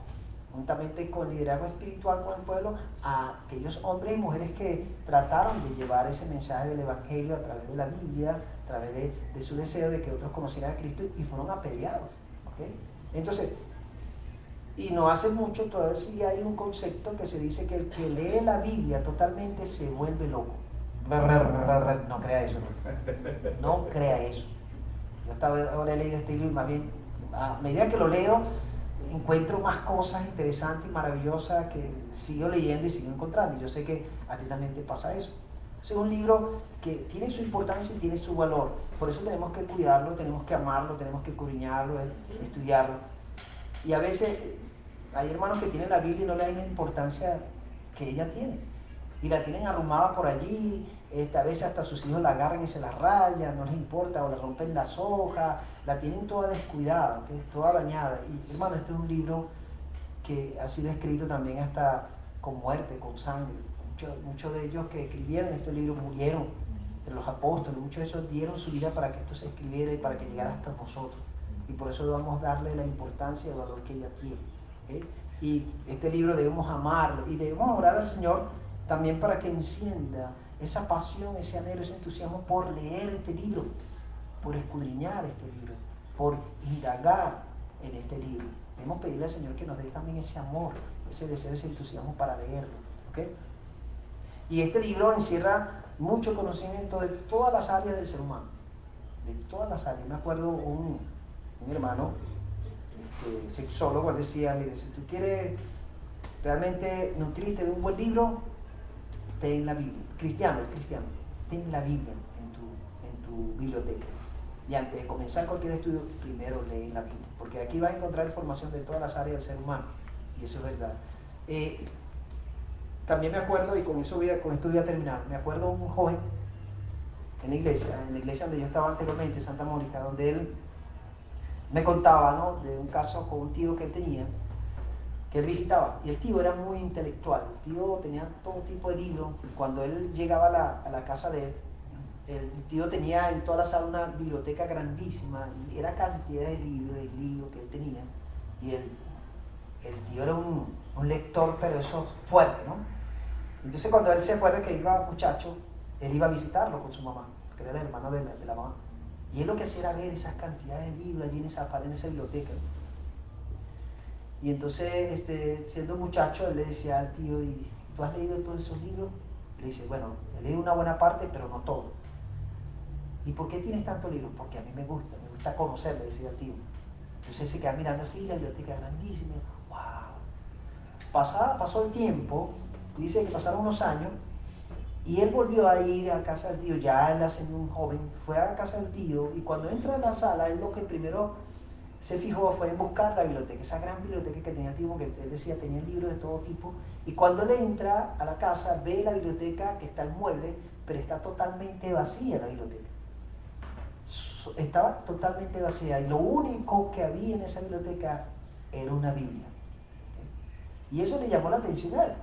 juntamente con el liderazgo espiritual con el pueblo, a aquellos hombres y mujeres que trataron de llevar ese mensaje del Evangelio a través de la Biblia, a través de su deseo de que otros conocieran a Cristo, y fueron apedreados, ¿ok? Entonces, y no hace mucho todavía sí hay un concepto que se dice que el que lee la Biblia totalmente se vuelve loco. No crea eso, no crea eso. Yo ahora he leído este libro y más bien, a medida que lo leo, encuentro más cosas interesantes y maravillosas que sigo leyendo y sigo encontrando. Y yo sé que a ti también te pasa eso. Es un libro que tiene su importancia y tiene su valor. Por eso tenemos que cuidarlo, tenemos que amarlo, tenemos que escudriñarlo, estudiarlo. Y a veces hay hermanos que tienen la Biblia y no le dan la importancia que ella tiene. Y la tienen arrumada por allí, a veces hasta sus hijos la agarran y se la rayan, no les importa, o le rompen las hojas, la tienen toda descuidada, ¿okay? Toda dañada. Y hermano, este es un libro que ha sido escrito también hasta con muerte, con sangre. Muchos de ellos que escribieron este libro murieron, de los apóstoles, muchos de ellos dieron su vida para que esto se escribiera y para que llegara hasta nosotros. Y por eso debemos darle la importancia y el valor que ella tiene, ¿okay? Y este libro debemos amarlo y debemos orar al Señor también para que encienda esa pasión, ese anhelo, ese entusiasmo por leer este libro, por escudriñar este libro, por indagar en este libro. Debemos pedirle al Señor que nos dé también ese amor, ese deseo, ese entusiasmo para leerlo, ¿okay? Y este libro encierra mucho conocimiento de todas las áreas del ser humano, de todas las áreas. Me acuerdo un hermano, sexólogo, él decía, mire, si tú quieres realmente nutrirte de un buen libro, ten la Biblia. Cristiano, ten la Biblia en tu biblioteca. Y antes de comenzar cualquier estudio, primero lee la Biblia, porque aquí vas a encontrar información de todas las áreas del ser humano, y eso es verdad. También me acuerdo, y con esto voy a terminar, me acuerdo un joven en la iglesia donde yo estaba anteriormente, Santa Mónica, donde él me contaba, ¿no?, de un caso con un tío que él tenía, que él visitaba, y el tío era muy intelectual, el tío tenía todo tipo de libros. Cuando él llegaba a la casa de él, el tío tenía en toda la sala una biblioteca grandísima, y era cantidad de libros que él tenía, y el tío era un lector, pero eso fuerte, ¿no? Entonces cuando él se acuerda que iba muchacho, él iba a visitarlo con su mamá, que era el hermano de la mamá, y él lo que hacía era ver esas cantidades de libros allí en esa biblioteca. Y entonces, siendo muchacho, él le decía al tío, ¿y tú has leído todos esos libros? Y le dice, bueno, he leído una buena parte, pero no todo. ¿Y por qué tienes tantos libros? Porque a mí me gusta conocer, le decía el tío. Entonces se queda mirando así, la biblioteca grandísima, wow. Pasó el tiempo, dice que pasaron unos años, y él volvió a ir a casa del tío, ya él siendo un joven, fue a la casa del tío, y cuando entra en la sala, él lo que primero se fijó fue en buscar la biblioteca, esa gran biblioteca que tenía el tío, que él decía tenía libros de todo tipo, y cuando él entra a la casa, ve la biblioteca, que está el mueble, pero está totalmente vacía la biblioteca. estaba totalmente vacía y lo único que había en esa biblioteca era una Biblia. ¿Ok? Y eso le llamó la atención a él.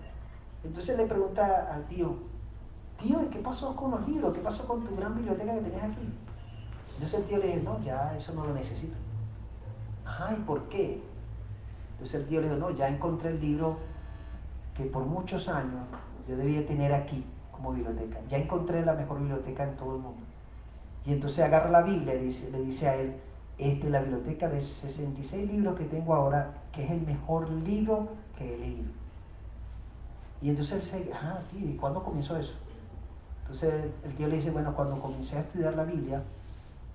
Entonces le pregunta al tío, tío, ¿y qué pasó con los libros? ¿Qué pasó con tu gran biblioteca que tenías aquí? Entonces el tío le dice, no, ya eso no lo necesito. Ajá, ¿y por qué? Entonces el tío le dijo, no, ya encontré el libro que por muchos años yo debía tener aquí como biblioteca. Ya encontré la mejor biblioteca en todo el mundo. Y entonces agarra la Biblia y le dice a él, esta es la biblioteca de 66 libros que tengo ahora, que es el mejor libro que he leído. Y entonces él dice, ah, tío, ¿y cuándo comenzó eso? Entonces el tío le dice, bueno, cuando comencé a estudiar la Biblia,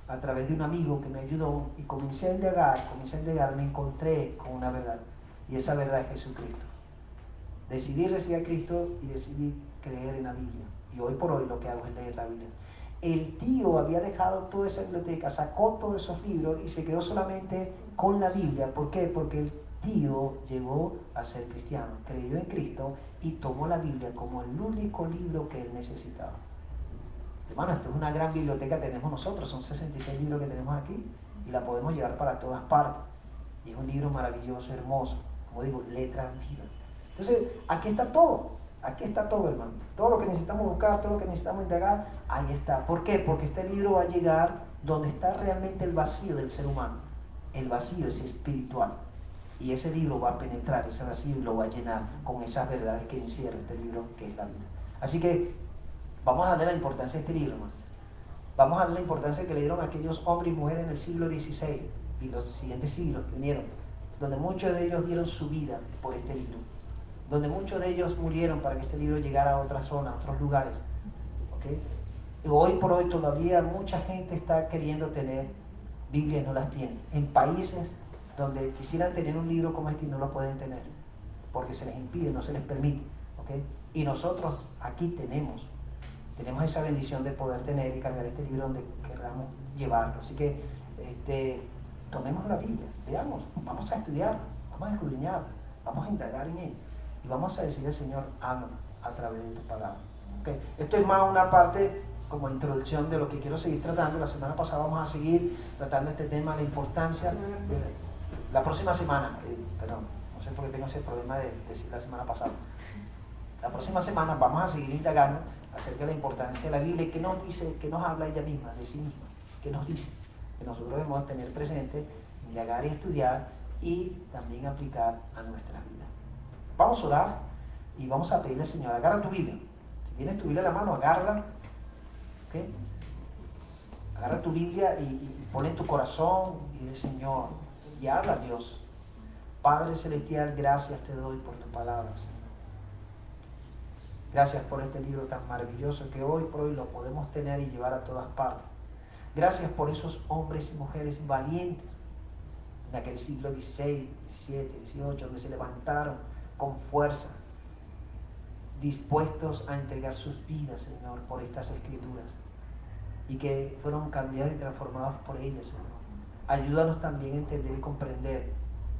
a través de un amigo que me ayudó, y comencé a indagar, me encontré con una verdad. Y esa verdad es Jesucristo. Decidí recibir a Cristo y decidí creer en la Biblia. Y hoy por hoy lo que hago es leer la Biblia. El tío había dejado toda esa biblioteca, sacó todos esos libros y se quedó solamente con la Biblia. ¿Por qué? Porque el tío llegó a ser cristiano, creyó en Cristo y tomó la Biblia como el único libro que él necesitaba. Hermano, esto es una gran biblioteca que tenemos nosotros, son 66 libros que tenemos aquí y la podemos llevar para todas partes. Y es un libro maravilloso, hermoso, como digo, letra viva. Entonces, aquí está todo, hermano. Todo lo que necesitamos buscar, todo lo que necesitamos indagar, ahí está. ¿Por qué? Porque este libro va a llegar donde está realmente el vacío del ser humano. El vacío es espiritual. Y ese libro va a penetrar ese vacío y lo va a llenar con esas verdades que encierra este libro, que es la Biblia. Así que vamos a darle la importancia a este libro, hermano. Vamos a darle la importancia que le dieron a aquellos hombres y mujeres en el siglo XVI y los siguientes siglos que vinieron, donde muchos de ellos dieron su vida por este libro, donde muchos de ellos murieron para que este libro llegara a otras zonas, a otros lugares. ¿Okay? Y hoy por hoy todavía mucha gente está queriendo tener Biblias, no las tienen. En países donde quisieran tener un libro como este y no lo pueden tener, porque se les impide, no se les permite. ¿Okay? Y nosotros aquí tenemos esa bendición de poder tener y cargar este libro donde queramos llevarlo. Así que tomemos la Biblia, veamos, vamos a estudiar, vamos a escudriñar, vamos a indagar en él y vamos a decirle al Señor, háblanos a través de tu palabra. ¿Okay? Esto es más una parte como introducción de lo que quiero seguir tratando. La semana pasada vamos a seguir tratando este tema, la importancia de la próxima semana, perdón, no sé por qué tengo ese problema de decir la semana pasada. La próxima semana vamos a seguir indagando acerca de la importancia de la Biblia y que nos dice, que nos habla ella misma, de sí misma, que nos dice que nosotros debemos tener presente, indagar y estudiar y también aplicar a nuestras vidas. Vamos a orar y vamos a pedirle al Señor, agarra tu Biblia. Si tienes tu Biblia en la mano, agárrala. ¿Okay? Agarra tu Biblia y ponle en tu corazón y dile, Señor, y habla a Dios. Padre Celestial, gracias te doy por tu palabra, Señor. Gracias por este libro tan maravilloso que hoy por hoy lo podemos tener y llevar a todas partes. Gracias por esos hombres y mujeres valientes en aquel siglo XVI, XVII, XVIII, que se levantaron con fuerza, dispuestos a entregar sus vidas, Señor, por estas escrituras y que fueron cambiados y transformados por ellas, Señor. Ayúdanos también a entender y comprender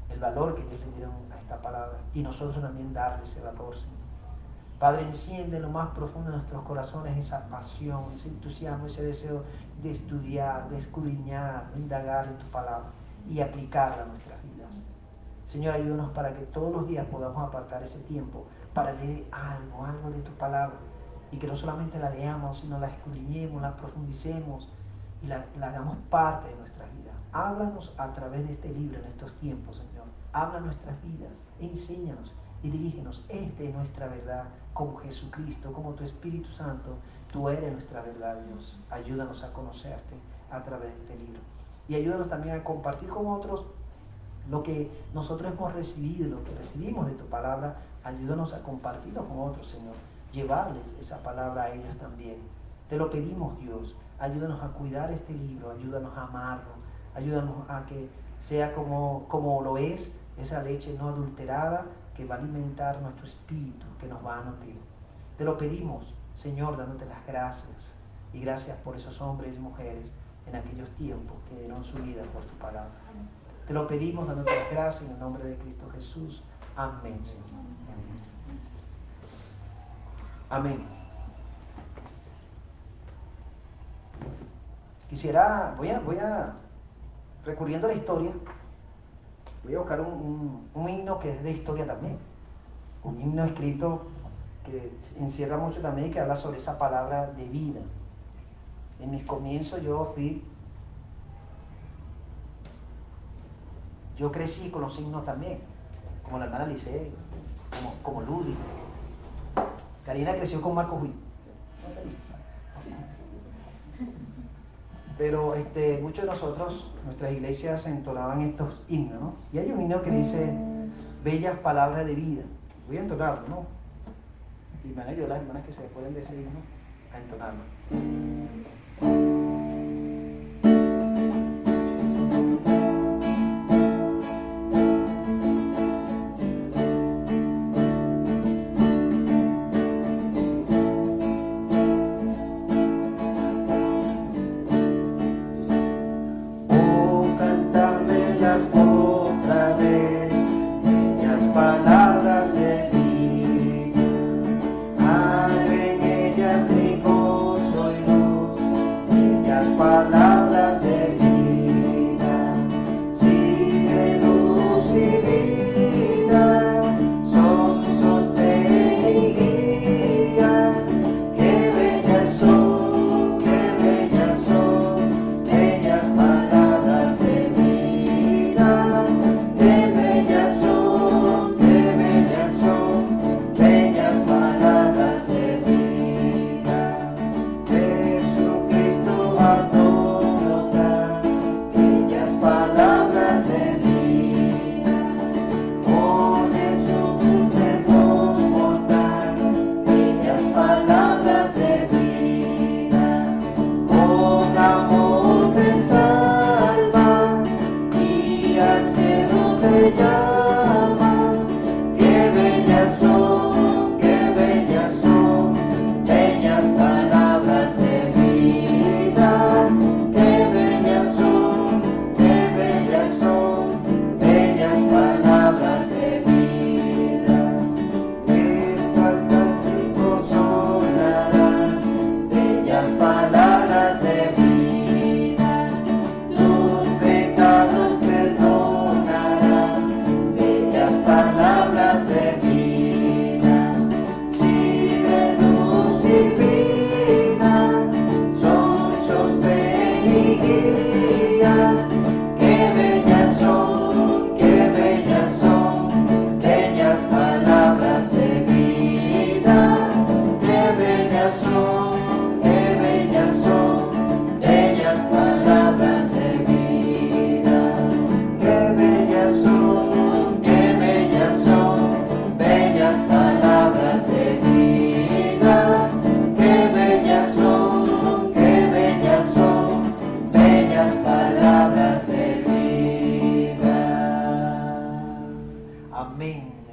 el valor que ellos le dieron a esta palabra y nosotros también darle ese valor, Señor. Padre, enciende en lo más profundo de nuestros corazones esa pasión, ese entusiasmo, ese deseo de estudiar, de escudriñar, de indagar en tu palabra y aplicarla a nuestras vidas. Señor, ayúdanos para que todos los días podamos apartar ese tiempo para leer algo de tu palabra y que no solamente la leamos, sino la escudriñemos, la profundicemos y la hagamos parte de nuestras vidas. Háblanos a través de este libro en estos tiempos, Señor. Habla nuestras vidas, enséñanos y dirígenos. Esta es nuestra verdad, como Jesucristo, como tu Espíritu Santo. Tú eres nuestra verdad, Dios. Ayúdanos a conocerte a través de este libro. Y ayúdanos también a compartir con otros lo que nosotros hemos recibido, lo que recibimos de tu palabra. Ayúdanos a compartirlo con otros, Señor. Llevarles esa palabra a ellos también. Te lo pedimos, Dios. Ayúdanos a cuidar este libro, ayúdanos a amarlo, ayúdanos a que sea como lo es, esa leche no adulterada que va a alimentar nuestro espíritu, que nos va a nutrir. Te lo pedimos, Señor, dándote las gracias. Y gracias por esos hombres y mujeres en aquellos tiempos que dieron su vida por tu palabra. Te lo pedimos dándote las gracias en el nombre de Cristo Jesús. Amén, Señor. Amén. voy a, recurriendo a la historia, voy a buscar un himno que es de historia también. Un himno escrito que encierra mucho también y que habla sobre esa palabra de vida. En mis comienzos yo crecí con los himnos también, como la hermana Lice, como Ludi. Karina creció con Marco Huy. Pero muchos de nosotros, nuestras iglesias entonaban estos himnos, ¿no? Y hay un himno que dice, bellas palabras de vida. Voy a entonarlo, ¿no? Y me van a ayudar las hermanas que se acuerden de ese himno a entonarlo. Otra vez, bellas palabras de vida, hallo en ellas mi gozo y luz, bellas palabras de vida, sí de luz y vida, son sostén y guía, qué bellas son, bellas palabras de vida.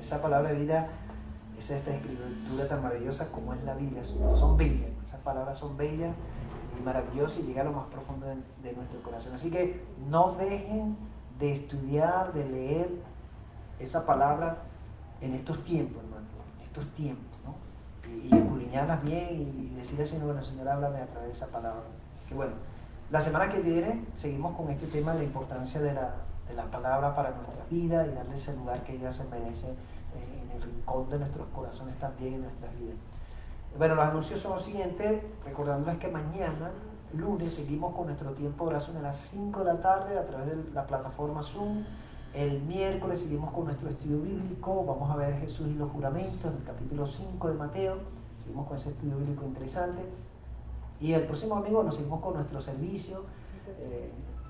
Esa palabra de vida es esta escritura tan maravillosa como es la Biblia. Son bellas, esas palabras son bellas y maravillosas y llegan a lo más profundo de nuestro corazón. Así que no dejen de estudiar, de leer esa palabra en estos tiempos, hermano, en estos tiempos, ¿no? Y escudriñarlas bien y decirle al Señor, bueno, Señor, háblame a través de esa palabra. Que bueno, la semana que viene seguimos con este tema de la importancia de la palabra para nuestra vida y darle ese lugar que ella se merece en el rincón de nuestros corazones también, en nuestras vidas. Bueno, los anuncios son los siguientes, recordándoles que mañana, lunes, seguimos con nuestro tiempo de oración a las 5 de la tarde a través de la plataforma Zoom. El miércoles seguimos con nuestro estudio bíblico, vamos a ver Jesús y los juramentos, en el capítulo 5 de Mateo, seguimos con ese estudio bíblico interesante. Y el próximo domingo nos seguimos con nuestro servicio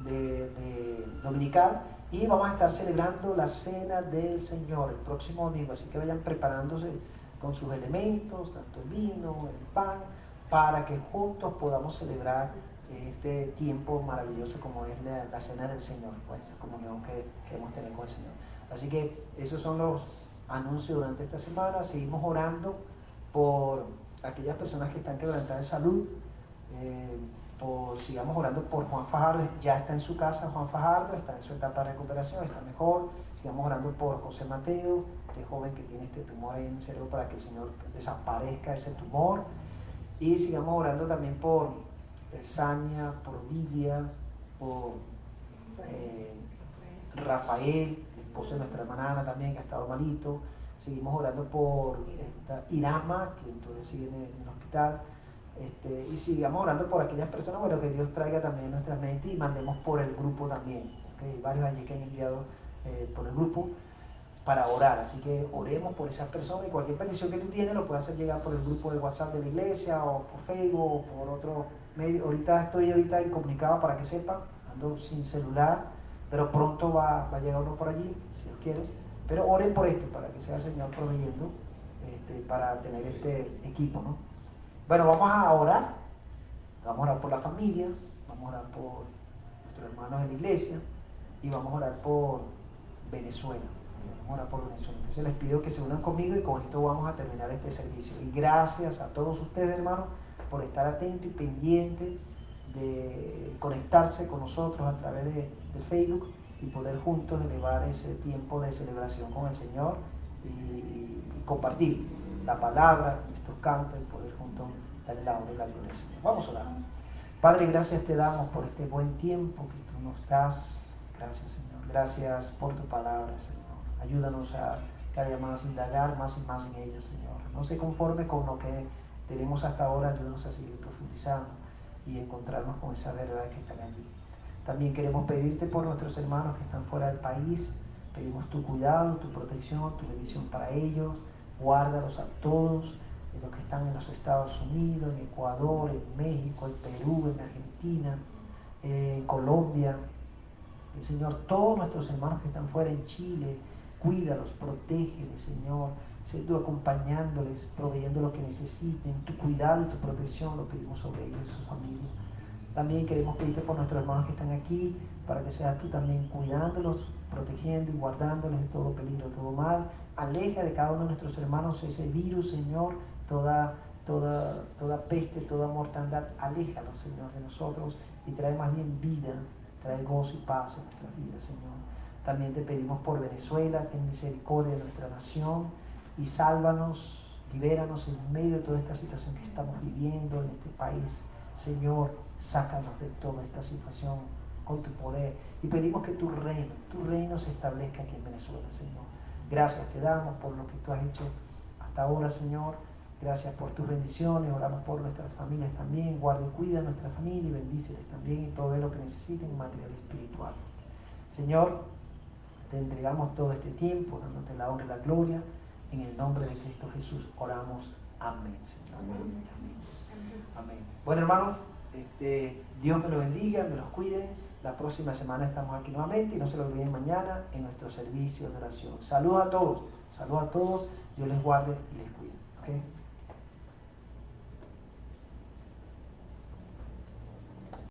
de dominical y vamos a estar celebrando la Cena del Señor el próximo domingo, así que vayan preparándose con sus elementos, tanto el vino, el pan, para que juntos podamos celebrar este tiempo maravilloso como es la Cena del Señor, pues esa comunión que queremos tener con el Señor. Así que esos son los anuncios durante esta semana. Seguimos orando por aquellas personas que están quebrantadas de salud. Sigamos orando por Juan Fajardo, ya está en su casa Juan Fajardo, está en su etapa de recuperación, está mejor. Sigamos orando por José Mateo, este joven que tiene este tumor en el cerebro, para que el Señor desaparezca ese tumor. Y sigamos orando también por Sania, por Lilia, por Rafael, el esposo de nuestra hermana Ana también, que ha estado malito. Seguimos orando por Irama, que todavía sigue en el hospital. Y sigamos orando por aquellas personas, bueno, que Dios traiga también a nuestra mente, y mandemos por el grupo también. ¿Okay? Varios allí que han enviado por el grupo para orar, así que oremos por esas personas, y cualquier petición que tú tienes lo puedes hacer llegar por el grupo de WhatsApp de la iglesia, o por Facebook, o por otro medio. Estoy incomunicado, para que sepan, ando sin celular, pero pronto va a llegar uno por allí, si Dios quiere. Pero oren por esto, para que sea el Señor proveyendo para tener este equipo, ¿no? Bueno, vamos a orar por la familia, vamos a orar por nuestros hermanos de la iglesia, y vamos a orar por Venezuela. Vamos a orar por Venezuela. Entonces les pido que se unan conmigo, y con esto vamos a terminar este servicio. Y gracias a todos ustedes, hermanos, por estar atentos y pendientes de conectarse con nosotros a través del Facebook, y poder juntos elevar ese tiempo de celebración con el Señor, y compartir la palabra, estos cantos, y poder juntos darle la honra y la gloria al Señor. Vamos a orar. Padre, gracias te damos por este buen tiempo que tú nos das. Gracias, Señor. Gracias por tu palabra, Señor. Ayúdanos a cada día más indagar más y más en ella, Señor. No se conforme con lo que tenemos hasta ahora, ayúdanos a seguir profundizando y encontrarnos con esa verdad que están allí. También queremos pedirte por nuestros hermanos que están fuera del país. Pedimos tu cuidado, tu protección, tu bendición para ellos. Guárdalos a todos, los que están en los Estados Unidos, en Ecuador, en México, en Perú, en Argentina, en Colombia. Señor, todos nuestros hermanos que están fuera, en Chile, cuídalos, protégeles, Señor. Sé tú acompañándoles, proveyendo lo que necesiten. Tu cuidado y tu protección lo pedimos sobre ellos y sus familias. También queremos pedirte por nuestros hermanos que están aquí, para que seas tú también cuidándolos, protegiendo y guardándoles de todo peligro, de todo mal. Aleja de cada uno de nuestros hermanos ese virus, Señor, toda peste, toda mortandad. Aléjalo, Señor, de nosotros, y trae más bien vida, trae gozo y paz en nuestras vidas, Señor. También te pedimos por Venezuela, ten misericordia de nuestra nación, y sálvanos, libéranos en medio de toda esta situación que estamos viviendo en este país. Señor, sácanos de toda esta situación con tu poder, y pedimos que tu reino se establezca aquí en Venezuela, Señor. Gracias te damos por lo que tú has hecho hasta ahora, Señor. Gracias por tus bendiciones. Oramos por nuestras familias también. Guarda y cuida a nuestra familia, y bendíceles también, y provee lo que necesiten, material y espiritual. Señor, te entregamos todo este tiempo, dándote la honra y la gloria. En el nombre de Cristo Jesús oramos. Amén, Señor. Amén. Amén. Bueno, hermanos, Dios me los bendiga, me los cuide. La próxima semana estamos aquí nuevamente, y no se lo olviden mañana en nuestro servicio de oración. Saludos a todos. Dios les guarde y les cuide. ¿Okay?